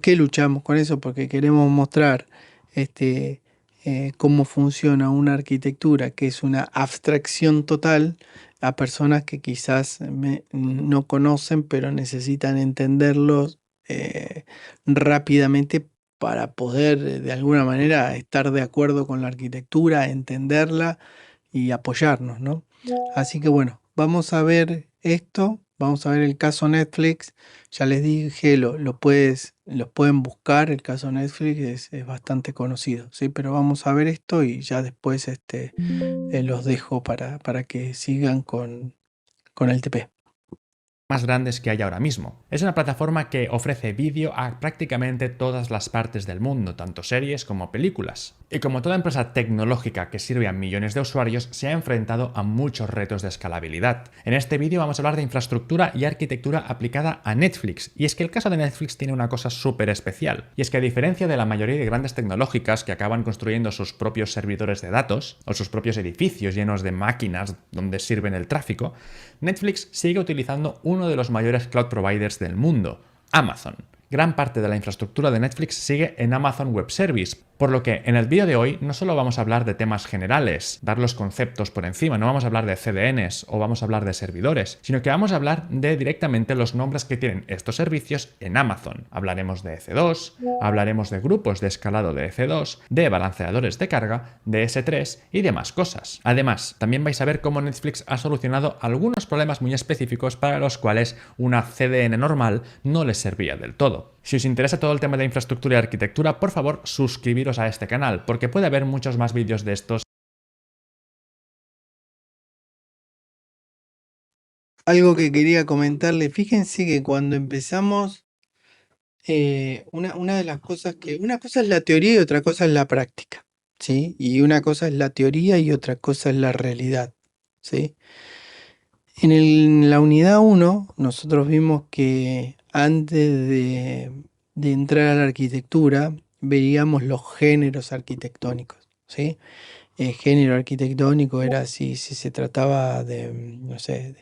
qué luchamos con eso? Porque queremos mostrar este, cómo funciona una arquitectura que es una abstracción total a personas que quizás no conocen, pero necesitan entenderlo eh, rápidamente para poder de alguna manera estar de acuerdo con la arquitectura, entenderla y apoyarnos, ¿no? Así que bueno, vamos a ver esto, vamos a ver el caso Netflix. Ya les dije, los pueden buscar, el caso Netflix es bastante conocido, ¿sí? Pero vamos a ver esto y ya después los dejo para que sigan con el TP. Más grandes que hay ahora mismo. Es una plataforma que ofrece vídeo a prácticamente todas las partes del mundo, tanto series como películas. Y como toda empresa tecnológica que sirve a millones de usuarios, se ha enfrentado a muchos retos de escalabilidad. En este vídeo vamos a hablar de infraestructura y arquitectura aplicada a Netflix. Y es que el caso de Netflix tiene una cosa súper especial. Y es que a diferencia de la mayoría de grandes tecnológicas que acaban construyendo sus propios servidores de datos, o sus propios edificios llenos de máquinas donde sirven el tráfico, Netflix sigue utilizando uno de los mayores cloud providers del mundo, Amazon. Gran parte de la infraestructura de Netflix sigue en Amazon Web Service, por lo que en el vídeo de hoy no solo vamos a hablar de temas generales, dar los conceptos por encima, no vamos a hablar de CDNs o vamos a hablar de servidores, sino que vamos a hablar de directamente los nombres que tienen estos servicios en Amazon. Hablaremos de EC2, hablaremos de grupos de escalado de EC2, de balanceadores de carga, de S3 y demás cosas. Además, también vais a ver cómo Netflix ha solucionado algunos problemas muy específicos para los cuales una CDN normal no les servía del todo. Si os interesa todo el tema de infraestructura y arquitectura, por favor suscribiros a este canal, porque puede haber muchos más vídeos de estos. Algo que quería comentarle, fíjense que cuando empezamos, una de las cosas una cosa es la teoría y otra cosa es la práctica, ¿sí? Y una cosa es la teoría y otra cosa es la realidad, ¿sí? En la unidad uno nosotros vimos que antes de entrar a la arquitectura, veíamos los géneros arquitectónicos, ¿sí? El género arquitectónico era si se trataba de, no sé,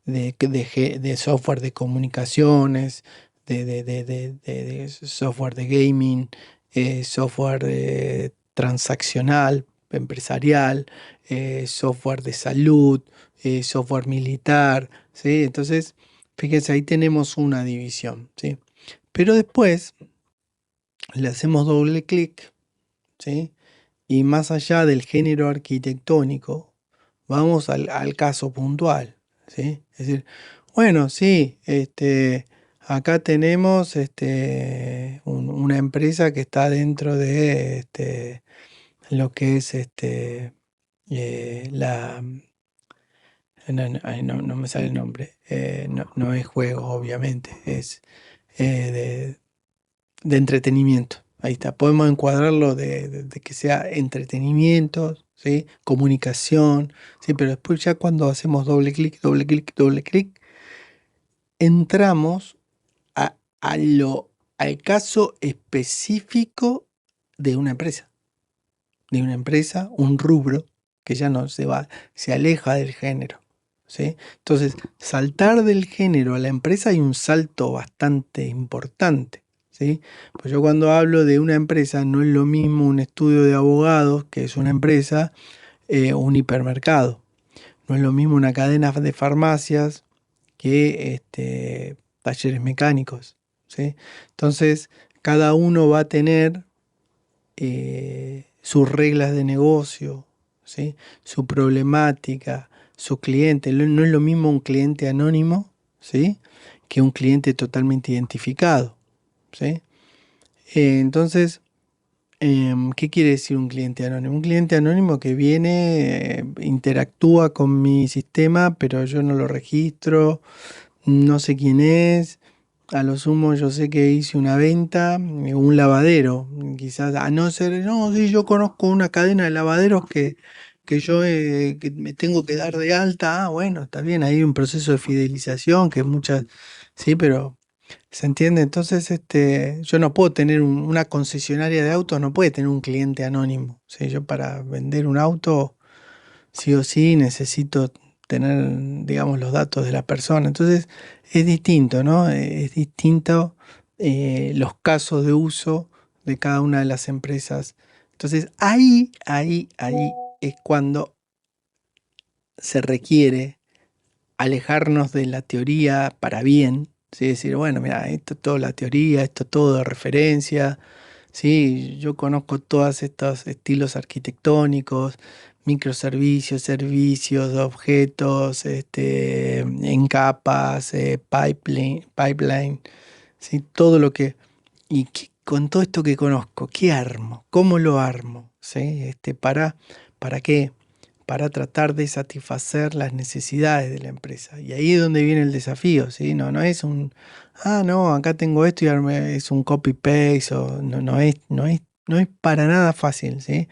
de software de comunicaciones, de software de gaming, software transaccional, empresarial, software de salud, software militar, ¿sí? Entonces, fíjense, ahí tenemos una división, ¿sí? Pero después le hacemos doble clic, ¿sí? Y más allá del género arquitectónico, vamos al caso puntual, ¿sí? Es decir, bueno, sí, acá tenemos una empresa que está dentro de lo que es la... ay, no me sale el nombre. No es juego, obviamente, es eh, de entretenimiento. Ahí está, podemos encuadrarlo de que sea entretenimiento, ¿sí? Comunicación, ¿sí? Pero después ya cuando hacemos doble clic, doble clic, doble clic, entramos al caso específico de una empresa, un rubro que ya no se va, se aleja del género, ¿sí? Entonces, saltar del género a la empresa hay un salto bastante importante, ¿sí? Pues yo cuando hablo de una empresa no es lo mismo un estudio de abogados, que es una empresa, un hipermercado. No es lo mismo una cadena de farmacias que talleres mecánicos, ¿sí? Entonces, cada uno va a tener sus reglas de negocio, ¿sí? Su problemática, su cliente. No es lo mismo un cliente anónimo, ¿sí? Que un cliente totalmente identificado, ¿sí? Entonces, ¿qué quiere decir un cliente anónimo? Un cliente anónimo que viene, interactúa con mi sistema, pero yo no lo registro, no sé quién es. A lo sumo yo sé que hice una venta, un lavadero, quizás, a no ser, no, sí, yo conozco una cadena de lavaderos que yo que me tengo que dar de alta. Ah, bueno, está bien, hay un proceso de fidelización que muchas, sí, pero ¿se entiende? Entonces, yo no puedo tener una concesionaria de autos, no puede tener un cliente anónimo. ¿Sí? Yo para vender un auto, sí o sí, necesito tener, digamos, los datos de la persona. Entonces, es distinto, ¿no? Es distinto los casos de uso de cada una de las empresas. Entonces ahí es cuando se requiere alejarnos de la teoría para bien, ¿sí? Decir, bueno, mira, esto es todo la teoría, esto es todo de referencia, ¿sí? Yo conozco todos estos estilos arquitectónicos, microservicios, servicios, objetos, en capas, pipeline, ¿sí? Todo lo que... Y con todo esto que conozco, ¿qué armo? ¿Cómo lo armo? ¿Sí? ¿Para qué? Para tratar de satisfacer las necesidades de la empresa. Y ahí es donde viene el desafío, ¿sí? No es no, acá tengo esto y es un copy-paste, o no es para nada fácil, ¿sí?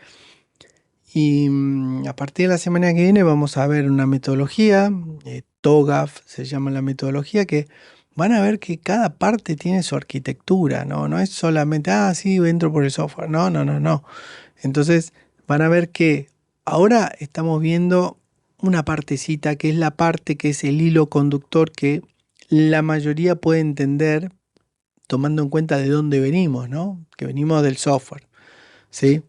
Y a partir de la semana que viene vamos a ver una metodología, TOGAF se llama la metodología, que van a ver que cada parte tiene su arquitectura, ¿no? No es solamente, sí, entro por el software, no. Entonces van a ver que ahora estamos viendo una partecita que es la parte que es el hilo conductor que la mayoría puede entender tomando en cuenta de dónde venimos, ¿no? Que venimos del software, ¿sí?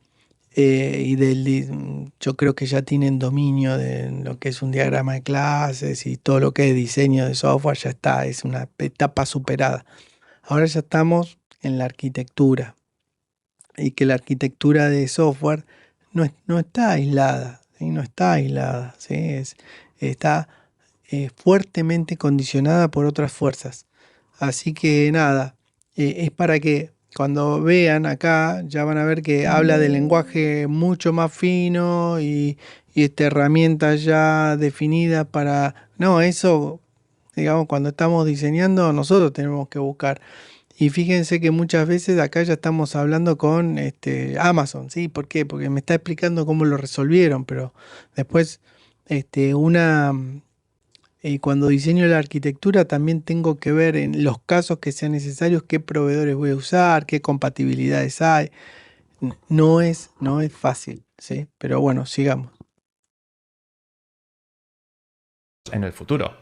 Yo creo que ya tienen dominio de lo que es un diagrama de clases y todo lo que es diseño de software, ya está, es una etapa superada. Ahora ya estamos en la arquitectura y que la arquitectura de software no está aislada, ¿sí? No está aislada, ¿sí? Está fuertemente condicionada por otras fuerzas. Así que nada, es para que cuando vean acá ya van a ver que habla de lenguaje mucho más fino y esta herramienta ya definida para... No, eso, digamos, cuando estamos diseñando nosotros tenemos que buscar. Y fíjense que muchas veces acá ya estamos hablando con Amazon, ¿sí? ¿Por qué? Porque me está explicando cómo lo resolvieron, pero después este, una, cuando diseño la arquitectura también tengo que ver en los casos que sean necesarios qué proveedores voy a usar, qué compatibilidades hay. No es fácil, ¿sí? Pero bueno, sigamos. En el futuro.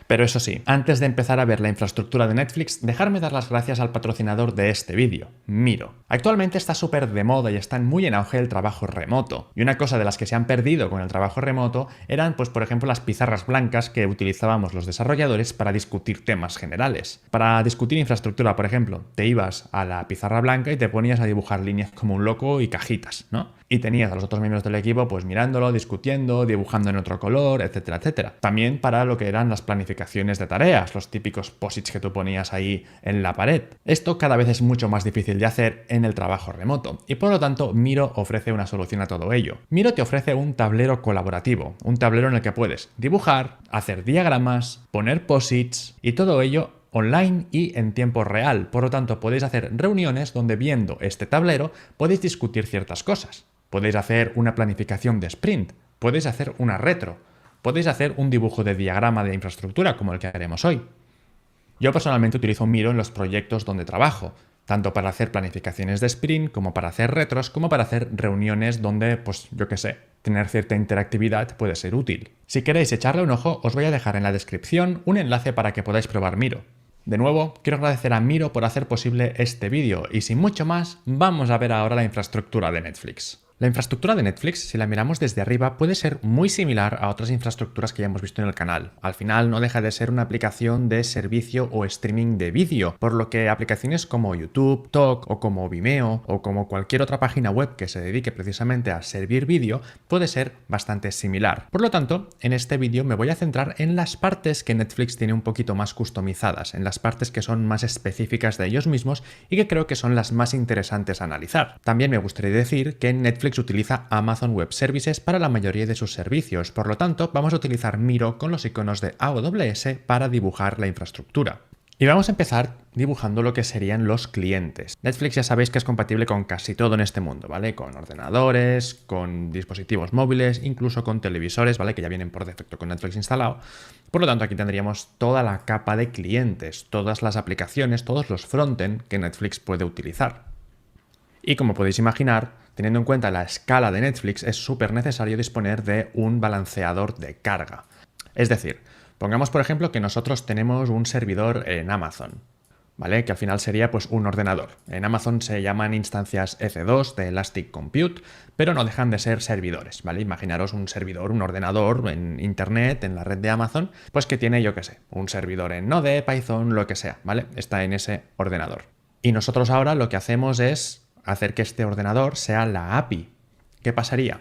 Pero eso sí, antes de empezar a ver la infraestructura de Netflix, dejarme dar las gracias al patrocinador de este vídeo, Miro. Actualmente está súper de moda y está muy en auge el trabajo remoto. Y una cosa de las que se han perdido con el trabajo remoto eran, pues por ejemplo, las pizarras blancas que utilizábamos los desarrolladores para discutir temas generales. Para discutir infraestructura, por ejemplo, te ibas a la pizarra blanca y te ponías a dibujar líneas como un loco y cajitas, ¿no? Y tenías a los otros miembros del equipo pues mirándolo, discutiendo, dibujando en otro color, etcétera, etcétera. También para lo que eran las planificaciones de tareas, los típicos posits que tú ponías ahí en la pared. Esto cada vez es mucho más difícil de hacer en el trabajo remoto y por lo tanto Miro ofrece una solución a todo ello. Miro te ofrece un tablero colaborativo, un tablero en el que puedes dibujar, hacer diagramas, poner posits y todo ello online y en tiempo real. Por lo tanto, podéis hacer reuniones donde viendo este tablero podéis discutir ciertas cosas. Podéis hacer una planificación de sprint, podéis hacer una retro, podéis hacer un dibujo de diagrama de infraestructura como el que haremos hoy. Yo personalmente utilizo Miro en los proyectos donde trabajo, tanto para hacer planificaciones de sprint como para hacer retros, como para hacer reuniones donde, pues yo qué sé, tener cierta interactividad puede ser útil. Si queréis echarle un ojo, os voy a dejar en la descripción un enlace para que podáis probar Miro. De nuevo, quiero agradecer a Miro por hacer posible este vídeo y sin mucho más, vamos a ver ahora la infraestructura de Netflix. La infraestructura de Netflix, si la miramos desde arriba, puede ser muy similar a otras infraestructuras que ya hemos visto en el canal. Al final no deja de ser una aplicación de servicio o streaming de vídeo, por lo que aplicaciones como YouTube, Talk o como Vimeo o como cualquier otra página web que se dedique precisamente a servir vídeo puede ser bastante similar. Por lo tanto, en este vídeo me voy a centrar en las partes que Netflix tiene un poquito más customizadas, en las partes que son más específicas de ellos mismos y que creo que son las más interesantes a analizar. También me gustaría decir que Netflix utiliza Amazon Web Services para la mayoría de sus servicios, por lo tanto vamos a utilizar Miro con los iconos de AWS para dibujar la infraestructura. Y vamos a empezar dibujando lo que serían los clientes. Netflix ya sabéis que es compatible con casi todo en este mundo, ¿vale? Con ordenadores, con dispositivos móviles, incluso con televisores, ¿vale? Que ya vienen por defecto con Netflix instalado. Por lo tanto, aquí tendríamos toda la capa de clientes, todas las aplicaciones, todos los frontend que Netflix puede utilizar. Y como podéis imaginar, teniendo en cuenta la escala de Netflix, es súper necesario disponer de un balanceador de carga. Es decir, pongamos por ejemplo que nosotros tenemos un servidor en Amazon. ¿vale? Que al final sería pues un ordenador. En Amazon se llaman instancias EC2 de Elastic Compute, pero no dejan de ser servidores, ¿vale? Imaginaros un servidor, un ordenador en Internet, en la red de Amazon, pues que tiene, yo qué sé, un servidor en Node, Python, lo que sea, ¿vale? Está en ese ordenador. Y nosotros ahora lo que hacemos es hacer que este ordenador sea la API. ¿Qué pasaría?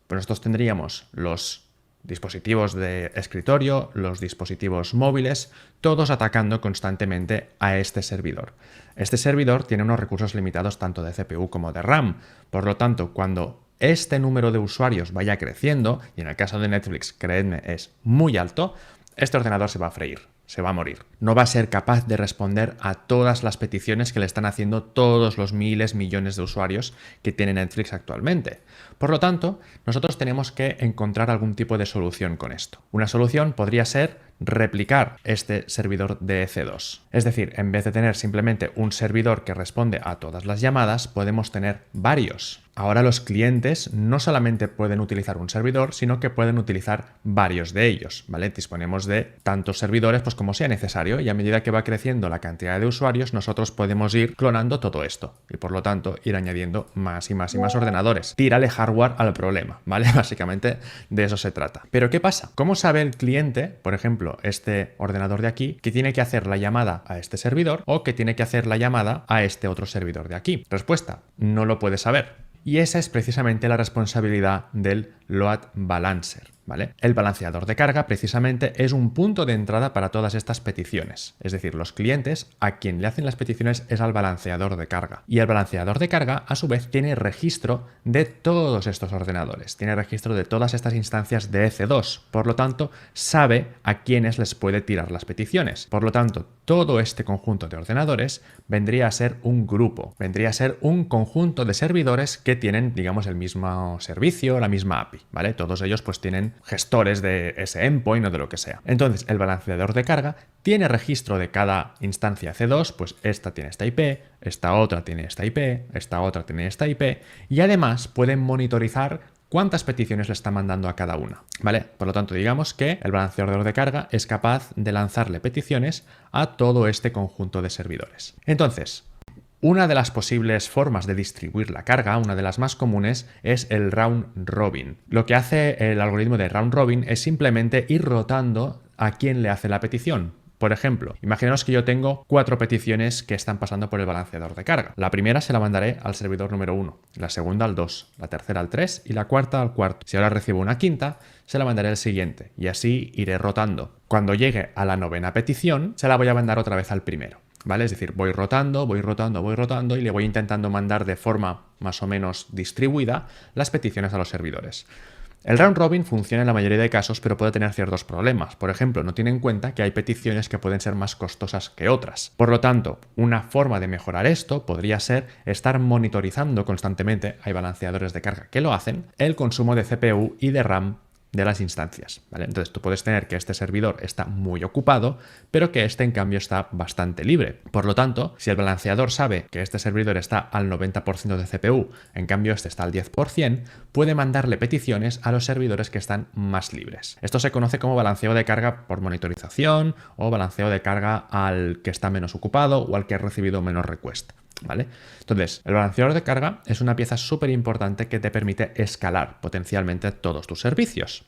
Pues nosotros tendríamos los dispositivos de escritorio, los dispositivos móviles, todos atacando constantemente a este servidor. Este servidor tiene unos recursos limitados tanto de CPU como de RAM. Por lo tanto, cuando este número de usuarios vaya creciendo, y en el caso de Netflix, creedme, es muy alto, este ordenador se va a freír, se va a morir. No va a ser capaz de responder a todas las peticiones que le están haciendo todos los miles, millones de usuarios que tiene Netflix actualmente. Por lo tanto, nosotros tenemos que encontrar algún tipo de solución con esto. Una solución podría ser replicar este servidor de EC2. Es decir, en vez de tener simplemente un servidor que responde a todas las llamadas, podemos tener varios. Ahora los clientes no solamente pueden utilizar un servidor, sino que pueden utilizar varios de ellos, ¿vale? Disponemos de tantos servidores pues como sea necesario, y a medida que va creciendo la cantidad de usuarios, nosotros podemos ir clonando todo esto y por lo tanto ir añadiendo más y más y más ordenadores. Tírale hardware al problema, ¿vale? Básicamente de eso se trata. Pero ¿qué pasa? ¿Cómo sabe el cliente, por ejemplo, este ordenador de aquí, que tiene que hacer la llamada a este servidor o que tiene que hacer la llamada a este otro servidor de aquí? Respuesta: no lo puede saber. Y esa es precisamente la responsabilidad del load balancer, ¿vale? El balanceador de carga precisamente es un punto de entrada para todas estas peticiones. Es decir, los clientes a quien le hacen las peticiones es al balanceador de carga. Y el balanceador de carga, a su vez, tiene registro de todos estos ordenadores. Tiene registro de todas estas instancias de EC2. Por lo tanto, sabe a quiénes les puede tirar las peticiones. Por lo tanto, todo este conjunto de ordenadores vendría a ser un grupo. Vendría a ser un conjunto de servidores que tienen, digamos, el mismo servicio, la misma API, ¿vale? Todos ellos pues tienen gestores de ese endpoint o de lo que sea. Entonces, el balanceador de carga tiene registro de cada instancia C2, pues esta tiene esta IP, esta otra tiene esta IP, esta otra tiene esta IP, y además pueden monitorizar cuántas peticiones le está mandando a cada una, ¿vale? Por lo tanto, digamos que el balanceador de carga es capaz de lanzarle peticiones a todo este conjunto de servidores. Entonces, una de las posibles formas de distribuir la carga, una de las más comunes, es el round robin. Lo que hace el algoritmo de round robin es simplemente ir rotando a quién le hace la petición. Por ejemplo, imaginaos que yo tengo 4 peticiones que están pasando por el balanceador de carga. La primera se la mandaré al servidor número 1, la segunda al 2, la tercera al 3 y la cuarta al cuarto. Si ahora recibo una quinta, se la mandaré al siguiente y así iré rotando. Cuando llegue a la 9ª petición, se la voy a mandar otra vez al primero, ¿vale? Es decir, voy rotando y le voy intentando mandar de forma más o menos distribuida las peticiones a los servidores. El round robin funciona en la mayoría de casos, pero puede tener ciertos problemas. Por ejemplo, no tiene en cuenta que hay peticiones que pueden ser más costosas que otras. Por lo tanto, una forma de mejorar esto podría ser estar monitorizando constantemente, hay balanceadores de carga que lo hacen, el consumo de CPU y de RAM de las instancias, ¿vale? Entonces tú puedes tener que este servidor está muy ocupado, pero que este en cambio está bastante libre. Por lo tanto, si el balanceador sabe que este servidor está al 90% de CPU, en cambio este está al 10%, puede mandarle peticiones a los servidores que están más libres. Esto se conoce como balanceo de carga por monitorización o balanceo de carga al que está menos ocupado o al que ha recibido menos request, ¿vale? Entonces, el balanceador de carga es una pieza súper importante que te permite escalar potencialmente todos tus servicios.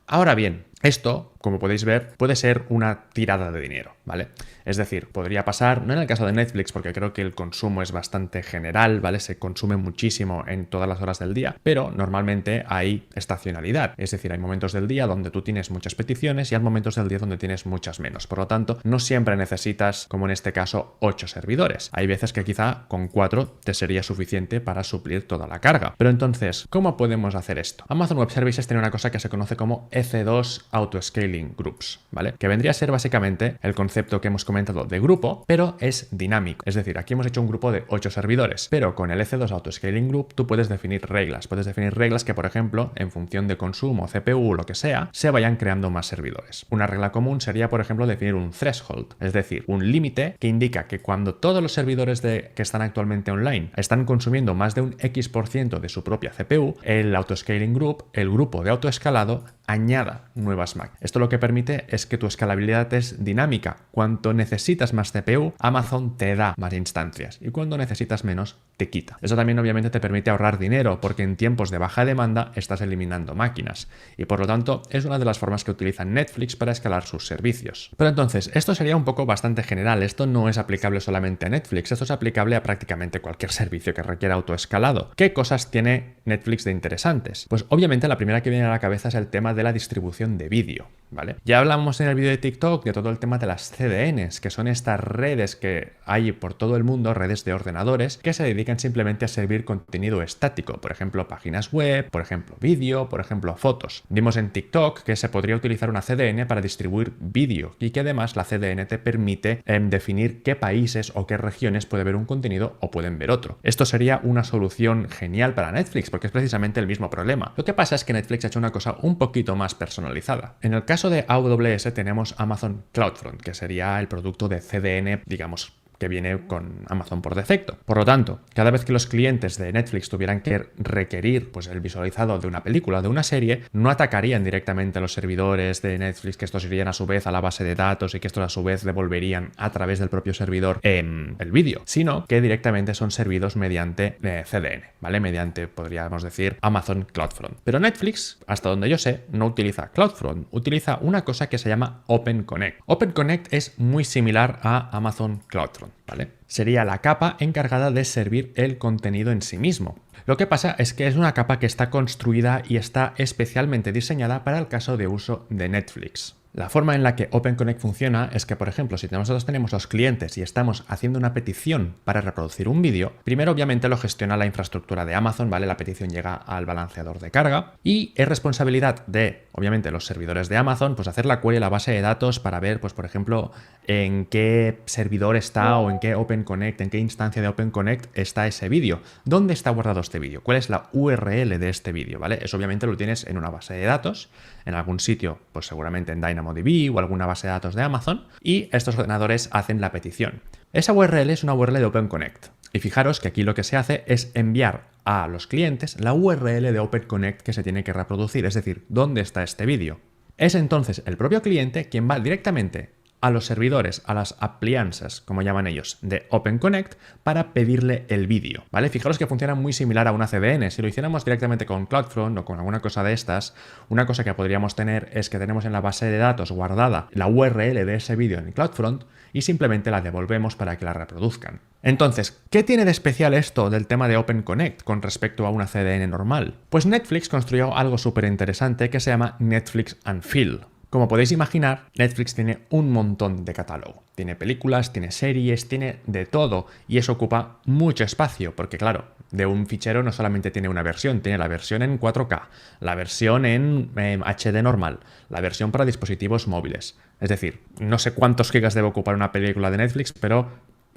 Ahora bien, esto, como podéis ver, puede ser una tirada de dinero, ¿vale? Es decir, podría pasar, no en el caso de Netflix, porque creo que el consumo es bastante general, ¿vale? Se consume muchísimo en todas las horas del día, pero normalmente hay estacionalidad. Es decir, hay momentos del día donde tú tienes muchas peticiones y hay momentos del día donde tienes muchas menos. Por lo tanto, no siempre necesitas, como en este caso, 8 servidores. Hay veces que quizá con 4 te sería suficiente para suplir toda la carga. Pero entonces, ¿cómo podemos hacer esto? Amazon Web Services tiene una cosa que se conoce como EC2 Autoscaling Groups, ¿vale? Que vendría a ser básicamente el concepto que hemos comentado de grupo, pero es dinámico. Es decir, aquí hemos hecho un grupo de 8 servidores, pero con el EC2 Autoscaling Group tú puedes definir reglas. Puedes definir reglas que, por ejemplo, en función de consumo, CPU o lo que sea, se vayan creando más servidores. Una regla común sería, por ejemplo, definir un threshold, es decir, un límite que indica que cuando todos los servidores que están actualmente online están consumiendo más de un X% de su propia CPU, el Autoscaling Group, el grupo de autoescalado, añada nuevas máquinas. Esto lo que permite es que tu escalabilidad es dinámica. Cuanto necesitas más CPU, Amazon te da más instancias y cuando necesitas menos, te quita. Eso también obviamente te permite ahorrar dinero porque en tiempos de baja demanda estás eliminando máquinas y por lo tanto es una de las formas que utiliza Netflix para escalar sus servicios. Pero entonces, esto sería un poco bastante general. Esto no es aplicable solamente a Netflix, esto es aplicable a prácticamente cualquier servicio que requiera autoescalado. ¿Qué cosas tiene Netflix de interesantes? Pues obviamente la primera que viene a la cabeza es el tema de la distribución de vídeo, ¿vale? Ya hablamos en el vídeo de TikTok de todo el tema de las CDNs, que son estas redes que hay por todo el mundo, redes de ordenadores, que se dedican simplemente a servir contenido estático, por ejemplo, páginas web, por ejemplo, vídeo, por ejemplo, fotos. Vimos en TikTok que se podría utilizar una CDN para distribuir vídeo y que además la CDN te permite definir qué países o qué regiones puede ver un contenido o pueden ver otro. Esto sería una solución genial para Netflix porque es precisamente el mismo problema. Lo que pasa es que Netflix ha hecho una cosa un poquito más personalizada. En el caso de AWS tenemos Amazon CloudFront, que sería el producto de CDN, digamos, que viene con Amazon por defecto. Por lo tanto, cada vez que los clientes de Netflix tuvieran que requerir pues, el visualizado de una película o de una serie, no atacarían directamente a los servidores de Netflix, que estos irían a su vez a la base de datos y que estos a su vez devolverían a través del propio servidor el vídeo, sino que directamente son servidos mediante CDN, ¿vale? Mediante, podríamos decir, Amazon CloudFront. Pero Netflix, hasta donde yo sé, no utiliza CloudFront, utiliza una cosa que se llama OpenConnect. OpenConnect es muy similar a Amazon CloudFront, ¿vale? Sería la capa encargada de servir el contenido en sí mismo. Lo que pasa es que es una capa que está construida y está especialmente diseñada para el caso de uso de Netflix. La forma en la que OpenConnect funciona es que, por ejemplo, si nosotros tenemos los clientes y estamos haciendo una petición para reproducir un vídeo, primero obviamente lo gestiona la infraestructura de Amazon, ¿vale? La petición llega al balanceador de carga y es responsabilidad de, obviamente, los servidores de Amazon, pues hacer la query a la base de datos para ver, pues por ejemplo, en qué servidor está o en qué OpenConnect, en qué instancia de OpenConnect está ese vídeo. ¿Dónde está guardado este vídeo? ¿Cuál es la URL de este vídeo? ¿Vale? Eso obviamente lo tienes en una base de datos, en algún sitio, pues seguramente en DynamoDB o alguna base de datos de Amazon, y estos ordenadores hacen la petición. Esa URL es una URL de OpenConnect. Y fijaros que aquí lo que se hace es enviar a los clientes la URL de OpenConnect que se tiene que reproducir, es decir, ¿dónde está este vídeo? Es entonces el propio cliente quien va directamente a los servidores, a las appliances, como llaman ellos, de OpenConnect para pedirle el vídeo, ¿vale? Fijaros que funciona muy similar a una CDN. Si lo hiciéramos directamente con CloudFront o con alguna cosa de estas, una cosa que podríamos tener es que tenemos en la base de datos guardada la URL de ese vídeo en CloudFront y simplemente la devolvemos para que la reproduzcan. Entonces, ¿qué tiene de especial esto del tema de OpenConnect con respecto a una CDN normal? Pues Netflix construyó algo súper interesante que se llama Netflix and Fill. Como podéis imaginar, Netflix tiene un montón de catálogo. Tiene películas, tiene series, tiene de todo y eso ocupa mucho espacio porque claro, de un fichero no solamente tiene una versión, tiene la versión en 4K, la versión en HD normal, la versión para dispositivos móviles. Es decir, no sé cuántos gigas debe ocupar una película de Netflix, pero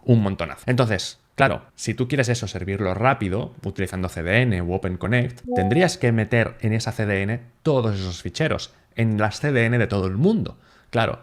un montonazo. Entonces, claro, si tú quieres eso, servirlo rápido, utilizando CDN u OpenConnect, tendrías que meter en esa CDN todos esos ficheros, en las CDN de todo el mundo. Claro,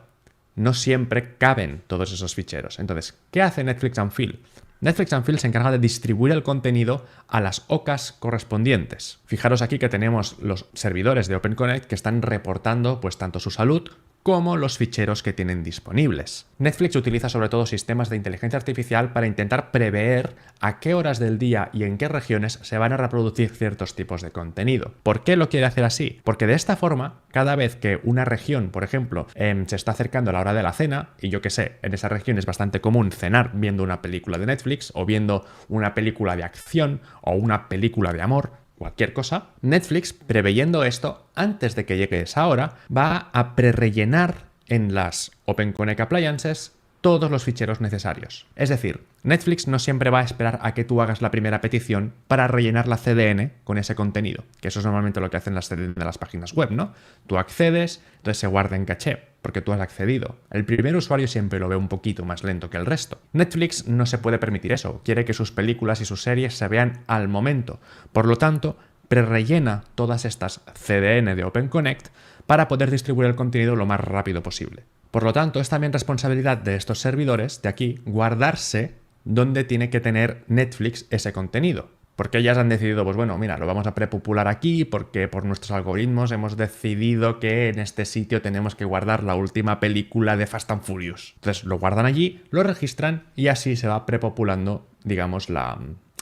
no siempre caben todos esos ficheros. Entonces, ¿qué hace Netflix and Fill? Netflix and Fill se encarga de distribuir el contenido a las OCAs correspondientes. Fijaros aquí que tenemos los servidores de OpenConnect que están reportando pues tanto su salud como los ficheros que tienen disponibles. Netflix utiliza sobre todo sistemas de inteligencia artificial para intentar prever a qué horas del día y en qué regiones se van a reproducir ciertos tipos de contenido. ¿Por qué lo quiere hacer así? Porque de esta forma, cada vez que una región, por ejemplo, se está acercando a la hora de la cena, y yo que sé, en esa región es bastante común cenar viendo una película de Netflix o viendo una película de acción o una película de amor, cualquier cosa, Netflix, preveyendo esto, antes de que llegue esa hora, va a prerellenar en las OpenConnect Appliances todos los ficheros necesarios. Es decir, Netflix no siempre va a esperar a que tú hagas la primera petición para rellenar la CDN con ese contenido, que eso es normalmente lo que hacen las CDN de las páginas web, ¿no? Tú accedes, entonces se guarda en caché, porque tú has accedido. El primer usuario siempre lo ve un poquito más lento que el resto. Netflix no se puede permitir eso, quiere que sus películas y sus series se vean al momento. Por lo tanto, prerellena todas estas CDN de OpenConnect para poder distribuir el contenido lo más rápido posible. Por lo tanto, es también responsabilidad de estos servidores de aquí guardarse donde tiene que tener Netflix ese contenido. Porque ellas han decidido, pues bueno, mira, lo vamos a prepopular aquí porque por nuestros algoritmos hemos decidido que en este sitio tenemos que guardar la última película de Fast and Furious. Entonces lo guardan allí, lo registran y así se va prepopulando, digamos, la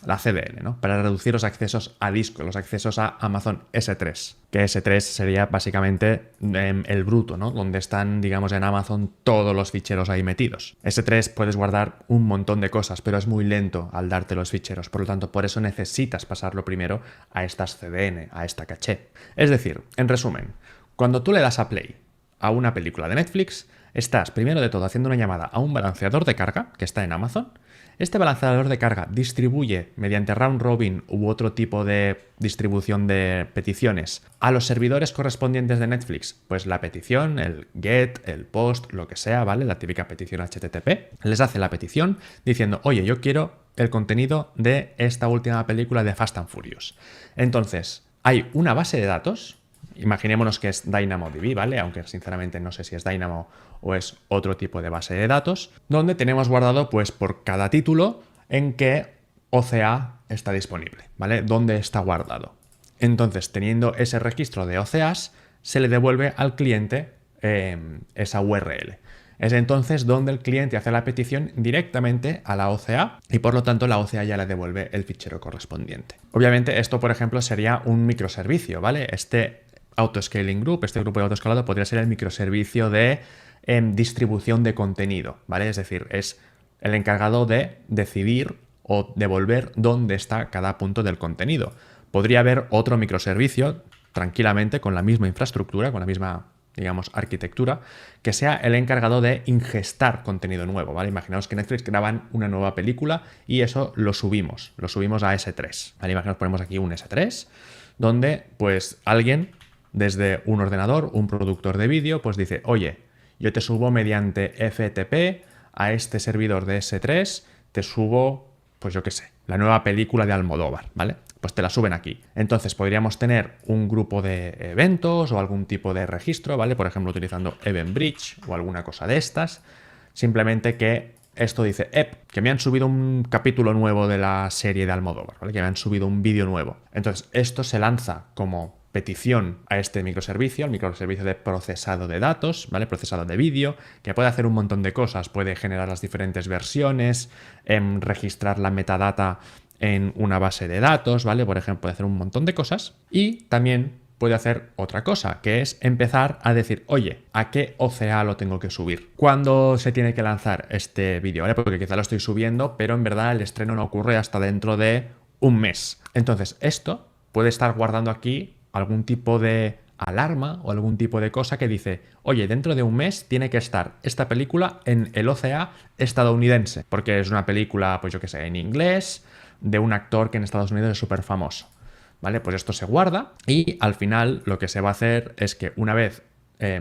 CDN, ¿no? Para reducir los accesos a disco, los accesos a Amazon S3, que S3 sería básicamente el bruto, ¿no? Donde están, digamos, en Amazon todos los ficheros ahí metidos. S3 puedes guardar un montón de cosas, pero es muy lento al darte los ficheros, por lo tanto, por eso necesitas pasarlo primero a estas CDN, a esta caché. Es decir, en resumen, cuando tú le das a play a una película de Netflix, estás primero de todo haciendo una llamada a un balanceador de carga que está en Amazon. Este balanceador de carga distribuye mediante round robin u otro tipo de distribución de peticiones a los servidores correspondientes de Netflix, pues la petición, el GET, el POST, lo que sea, ¿vale? La típica petición HTTP. Les hace la petición diciendo, oye, yo quiero el contenido de esta última película de Fast and Furious. Entonces, hay una base de datos. Imaginémonos que es DynamoDB, ¿vale? Aunque sinceramente no sé si es Dynamo o es otro tipo de base de datos, donde tenemos guardado pues por cada título en qué OCA está disponible, ¿vale? Dónde está guardado. Entonces, teniendo ese registro de OCAs, se le devuelve al cliente esa URL. Es entonces donde el cliente hace la petición directamente a la OCA y por lo tanto la OCA ya le devuelve el fichero correspondiente. Obviamente esto, por ejemplo, sería un microservicio, ¿vale? Este Autoscaling Group, este grupo de autoescalado podría ser el microservicio de distribución de contenido, ¿vale? Es decir, es el encargado de decidir o devolver dónde está cada punto del contenido. Podría haber otro microservicio tranquilamente con la misma infraestructura, con la misma, digamos, arquitectura, que sea el encargado de ingestar contenido nuevo, ¿vale? Imaginaos que Netflix graban una nueva película y eso lo subimos a S3, ¿vale? Imaginaos ponemos aquí un S3 donde pues alguien desde un ordenador, un productor de vídeo, pues dice, oye, yo te subo mediante FTP a este servidor de S3, te subo, pues yo qué sé, la nueva película de Almodóvar, ¿vale? Pues te la suben aquí. Entonces podríamos tener un grupo de eventos o algún tipo de registro, ¿vale? Por ejemplo, utilizando EventBridge o alguna cosa de estas. Simplemente que esto dice, que me han subido un capítulo nuevo de la serie de Almodóvar, ¿vale? Que me han subido un vídeo nuevo. Entonces esto se lanza como petición a este microservicio, el microservicio de procesado de datos, ¿vale? Procesado de vídeo, que puede hacer un montón de cosas, puede generar las diferentes versiones, registrar la metadata en una base de datos, ¿vale? Por ejemplo, puede hacer un montón de cosas y también puede hacer otra cosa, que es empezar a decir, oye, ¿a qué OCA lo tengo que subir? ¿Cuándo se tiene que lanzar este vídeo? ¿Vale? Porque quizá lo estoy subiendo, pero en verdad el estreno no ocurre hasta dentro de un mes. Entonces, esto puede estar guardando aquí algún tipo de alarma o algún tipo de cosa que dice, oye, dentro de un mes tiene que estar esta película en el OCA estadounidense, porque es una película, pues yo qué sé, en inglés, de un actor que en Estados Unidos es súper famoso. ¿Vale? Pues esto se guarda y al final lo que se va a hacer es que una vez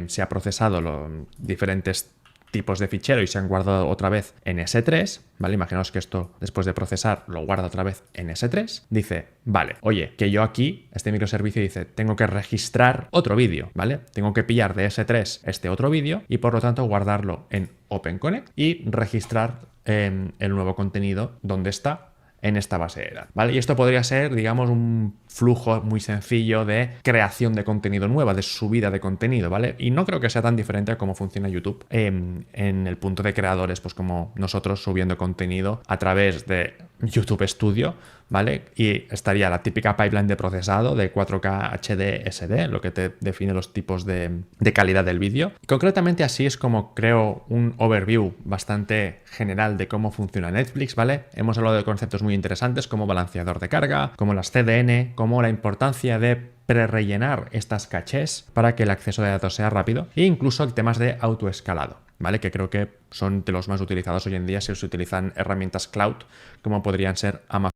se ha procesado los diferentes tipos de fichero y se han guardado otra vez en S3, ¿vale? Imaginaos que esto después de procesar lo guarda otra vez en S3, dice, vale, oye, que yo aquí, este microservicio dice, tengo que registrar otro vídeo, ¿vale? Tengo que pillar de S3 este otro vídeo y por lo tanto guardarlo en OpenConnect y registrar el nuevo contenido donde está en esta base de datos, ¿vale? Y esto podría ser, digamos, un flujo muy sencillo de creación de contenido nueva, de subida de contenido, ¿vale? Y no creo que sea tan diferente a cómo funciona YouTube en el punto de creadores, pues como nosotros subiendo contenido a través de YouTube Studio, ¿vale? Y estaría la típica pipeline de procesado de 4K HD SD, lo que te define los tipos de calidad del vídeo. Concretamente así es como creo un overview bastante general de cómo funciona Netflix, ¿vale? Hemos hablado de conceptos muy interesantes como balanceador de carga, como las CDN, como la importancia de prerellenar estas cachés para que el acceso de datos sea rápido e incluso temas de autoescalado, ¿vale? Que creo que son de los más utilizados hoy en día si se utilizan herramientas cloud como podrían ser Amazon.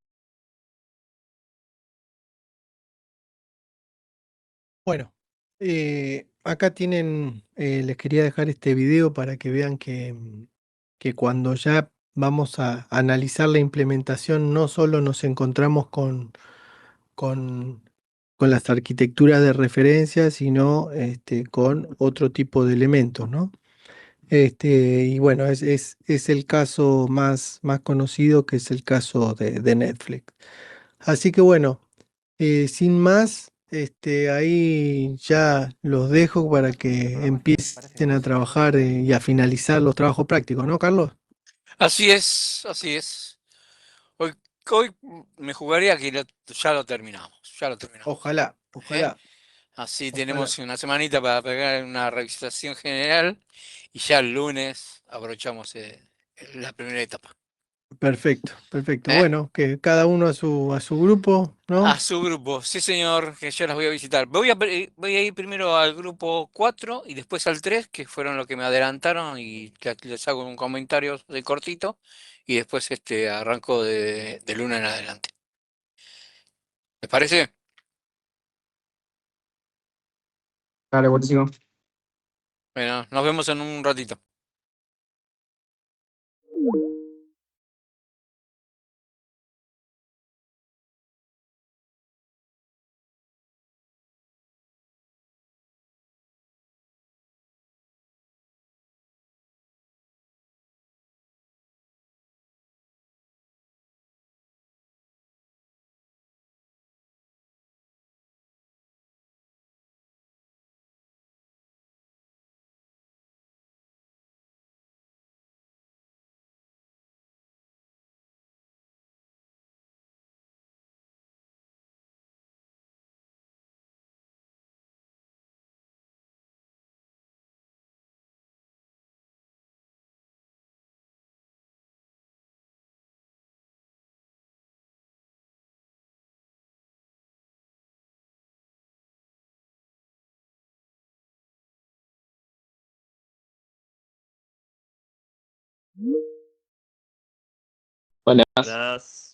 Bueno, acá tienen, les quería dejar este video para que vean que cuando ya vamos a analizar la implementación, no solo nos encontramos con, con las arquitecturas de referencia, sino con otro tipo de elementos, ¿no? Y bueno, es el caso más conocido, que es el caso de Netflix. Así que bueno, sin más, ahí ya los dejo para que empiecen a trabajar y a finalizar los trabajos prácticos, ¿no, Carlos? Así es, así es. Hoy, hoy me jugaría que ya lo terminamos, ya lo terminamos. Ojalá, ¿Eh? ojalá, Así ojalá. tenemos una semanita para pegar una revisación general y ya el lunes aprovechamos la primera etapa. Perfecto, perfecto. ¿Eh? Bueno, que cada uno a su grupo, A ¿no? su grupo, sí señor, que yo las voy a visitar. Voy a ir primero al grupo 4 y después al 3 que fueron los que me adelantaron y les hago un comentario de cortito y después arranco de luna en adelante. ¿Les parece? Dale, buenísimo. Bueno, nos vemos en un ratito. Buenas. Buenas.